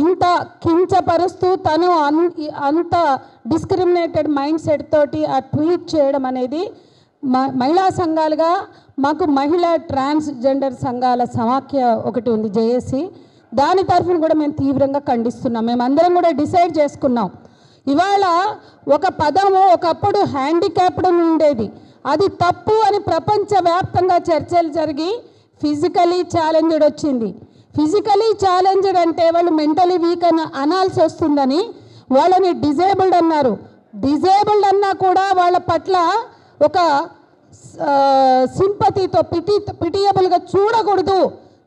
ఇంత కించపరుస్తూ తను అంత డిస్క్రిమినేటెడ్ మైండ్ సెట్ తోటి ఆ ట్వీట్ చేయడం అనేది మహిళా సంఘాలుగా మాకు మహిళా ట్రాన్స్జెండర్ సంఘాల సమాఖ్య ఒకటి ఉంది జేఏసీ, దాని తరఫున కూడా మేము తీవ్రంగా ఖండిస్తున్నాం. మేమందరం కూడా డిసైడ్ చేసుకున్నాం, ఇవాళ ఒక పదము ఒకప్పుడు హ్యాండిక్యాప్డ్ ఉండేది, అది తప్పు అని ప్రపంచవ్యాప్తంగా చర్చలు జరిగి ఫిజికలీ ఛాలెంజ్డ్ వచ్చింది. ఫిజికలీ ఛాలెంజ్డ్ అంటే వాళ్ళు మెంటలీ వీక్ అని అనాల్సి వస్తుందని వాళ్ళని డిజేబుల్డ్ అన్నారు. డిజేబుల్డ్ అన్నా కూడా వాళ్ళ పట్ల ఒక సింపతితో పిటియబుల్గా చూడకూడదు.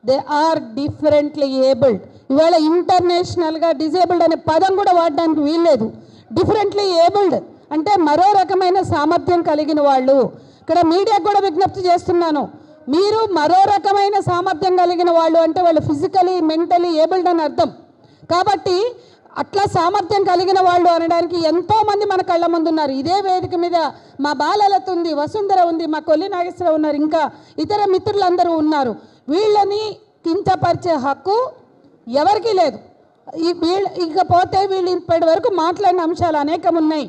They are differently abled. ఇవాళ ఇంటర్నేషనల్గా డిజేబుల్డ్ అనే పదం కూడా వాడడానికి వీల్లేదు. డిఫరెంట్లీ ఏబుల్డ్ అంటే మరో రకమైన సామర్థ్యం కలిగిన వాళ్ళు. ఇక్కడ మీడియాకు కూడా విజ్ఞప్తి చేస్తున్నాను, మీరు మరో రకమైన సామర్థ్యం కలిగిన వాళ్ళు అంటే వాళ్ళు ఫిజికలీ మెంటలీ ఏబుల్డ్ అని అర్థం. కాబట్టి అట్లా సామర్థ్యం కలిగిన వాళ్ళు అనడానికి ఎంతోమంది మన కళ్ళ ముందు ఉన్నారు. ఇదే వేదిక మీద మా బాలలత ఉంది, వసుంధర ఉంది, మా కొల్లి నాగేశ్వరరావు ఉన్నారు, ఇంకా ఇతర మిత్రులందరూ ఉన్నారు. వీళ్ళని కించపరిచే హక్కు ఎవరికీ లేదు. ఇకపోతే వీళ్ళు ఇప్పటి వరకు మాట్లాడిన అంశాలు అనేకం ఉన్నాయి.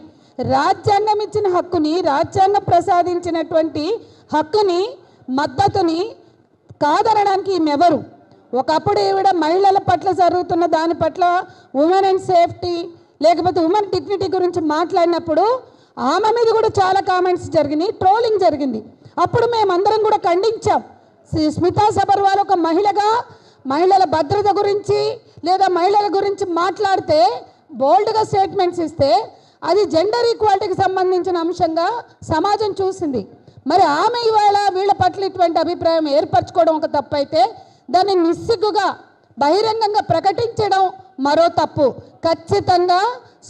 రాజ్యాంగం ఇచ్చిన హక్కుని, రాజ్యాంగం ప్రసాదించినటువంటి హక్కుని, మద్దతుని కాదనడానికి ఈమెవరు? ఒకప్పుడు ఈవిడ మహిళల పట్ల జరుగుతున్న దాని పట్ల ఉమెన్ అండ్ సేఫ్టీ లేకపోతే ఉమెన్ డిగ్నిటీ గురించి మాట్లాడినప్పుడు ఆమె మీద కూడా చాలా కామెంట్స్ జరిగినాయి, ట్రోలింగ్ జరిగింది. అప్పుడు మేమందరం కూడా ఖండించాం. స్మితా సబర్వాల్ ఒక మహిళగా మహిళల భద్రత గురించి లేదా మహిళల గురించి మాట్లాడితే, బోల్డ్గా స్టేట్మెంట్స్ ఇస్తే అది జెండర్ ఈక్వాలిటీకి సంబంధించిన అంశంగా సమాజం చూసింది. మరి ఆమె ఇవాళ వీళ్ళ పట్ల ఇటువంటి అభిప్రాయం ఏర్పరచుకోవడం ఒక తప్పు అయితే, దాన్ని నిస్సిగ్గుగా బహిరంగంగా ప్రకటించడం మరో తప్పు. ఖచ్చితంగా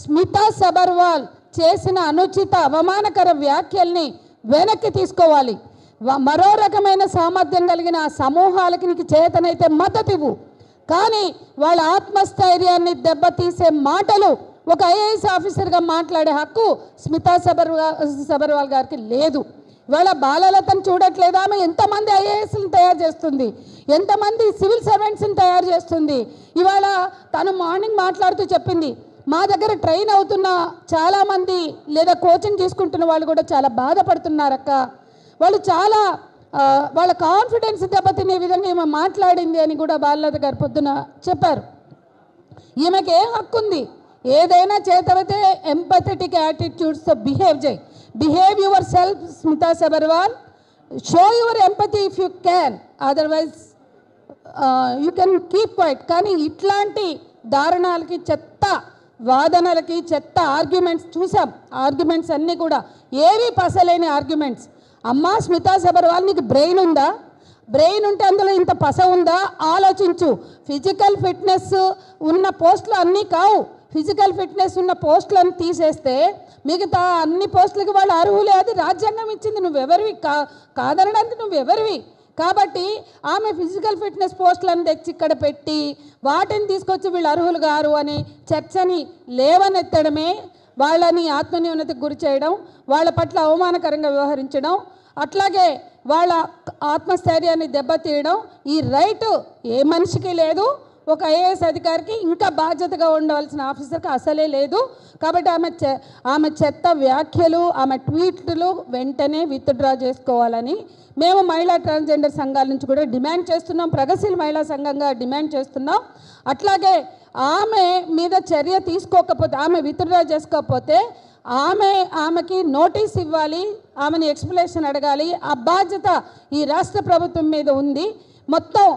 స్మితా సబర్వాల్ చేసిన అనుచిత అవమానకర వ్యాఖ్యల్ని వెనక్కి తీసుకోవాలి. మరో రకమైన సామర్థ్యం కలిగిన ఆ సమూహాలకి నీకు చేతనైతే మద్దతు ఇవ్వు, కానీ వాళ్ళ ఆత్మస్థైర్యాన్ని దెబ్బతీసే మాటలు ఒక ఐఏఎస్ ఆఫీసర్గా మాట్లాడే హక్కు స్మితా సబర్వాల్ గారికి లేదు. ఇవాళ బాలలతను చూడట్లేదు, ఆమె ఎంతమంది ఐఏఎస్ని తయారు చేస్తుంది, ఎంతమంది సివిల్ సర్వెంట్స్ని తయారు చేస్తుంది. ఇవాళ తను మార్నింగ్ మాట్లాడుతూ చెప్పింది, మా దగ్గర ట్రైన్ అవుతున్న చాలామంది లేదా కోచింగ్ తీసుకుంటున్న వాళ్ళు కూడా చాలా బాధపడుతున్నారక్క, వాళ్ళు చాలా వాళ్ళ కాన్ఫిడెన్స్ దెబ్బతినే విధంగా ఈమె మాట్లాడింది అని కూడా బాలలత గారు పొద్దున చెప్పారు. ఈమెకి ఏం హక్కు ఉంది? ఏదైనా చేతవైతే ఎంపథెటిక్ యాటిట్యూడ్స్తో బిహేవ్ చేయి. Behave yourself Smita Sabharwal, show your empathy if you can, otherwise you can keep quiet. కానీ ఇట్లాంటి దారుణాలకి, చెత్త వాదనలకి, చెత్త ఆర్గ్యుమెంట్స్ చూసాం. ఆర్గ్యుమెంట్స్ అన్నీ కూడా ఏవి పసలేని ఆర్గ్యుమెంట్స్. అమ్మా స్మితా సబర్వాల్, నీకు బ్రెయిన్ ఉందా? బ్రెయిన్ ఉంటే అందులో ఇంత పస ఉందా? ఆలోచించు. ఫిజికల్ ఫిట్నెస్ ఉన్న పోస్టులు అన్నీ కావు. ఫిజికల్ ఫిట్నెస్ ఉన్న పోస్టులను తీసేస్తే మిగతా అన్ని పోస్టులకి వాళ్ళు అర్హులే. అది రాజ్యాంగం ఇచ్చింది. నువ్వెవరివి కాదనడానికి నువ్వెవరివి? కాబట్టి ఆమె ఫిజికల్ ఫిట్నెస్ పోస్టులను తెచ్చి ఇక్కడ పెట్టి వాటిని తీసుకొచ్చి వీళ్ళు అర్హులు గారు అని చర్చని లేవనెత్తడమే వాళ్ళని ఆత్మన్యూనతకు గురి చేయడం, వాళ్ళ పట్ల అవమానకరంగా వ్యవహరించడం, అట్లాగే వాళ్ళ ఆత్మస్థైర్యాన్ని దెబ్బతీయడం. ఈ రైటు ఏ మనిషికి లేదు. ఒక ఐఏఎస్ అధికారికి, ఇంకా బాధ్యతగా ఉండవలసిన ఆఫీసర్కి అసలే లేదు. కాబట్టి ఆమె చెత్త వ్యాఖ్యలు, ఆమె ట్వీట్లు వెంటనే విత్డ్రా చేసుకోవాలని మేము మహిళా ట్రాన్స్జెండర్ సంఘాల నుంచి కూడా డిమాండ్ చేస్తున్నాం. ప్రగతిశీల మహిళా సంఘంగా డిమాండ్ చేస్తున్నాం. అట్లాగే ఆమె మీద చర్య తీసుకోకపోతే, ఆమె విత్డ్రా చేసుకోకపోతే ఆమెకి నోటీస్ ఇవ్వాలి, ఆమెని ఎక్స్ప్లెనేషన్ అడగాలి. ఆ బాధ్యత ఈ రాష్ట్ర ప్రభుత్వం మీద ఉంది. మొత్తం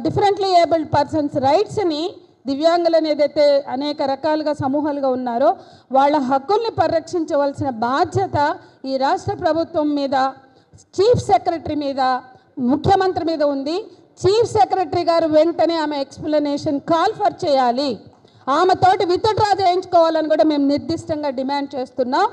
డిఫరెంట్లీ ఏబుల్డ్ పర్సన్స్ రైట్స్ని, దివ్యాంగులను ఏదైతే అనేక రకాలుగా సమూహాలుగా ఉన్నారో వాళ్ళ హక్కుల్ని పరిరక్షించవలసిన బాధ్యత ఈ రాష్ట్ర ప్రభుత్వం మీద, చీఫ్ సెక్రటరీ మీద, ముఖ్యమంత్రి మీద ఉంది. చీఫ్ సెక్రటరీ గారు వెంటనే ఆమె ఎక్స్ప్లెనేషన్ కాల్ ఫర్ చేయాలి, ఆమెతోటి విత్డ్రా చేయించుకోవాలని కూడా మేము నిర్దిష్టంగా డిమాండ్ చేస్తున్నాం.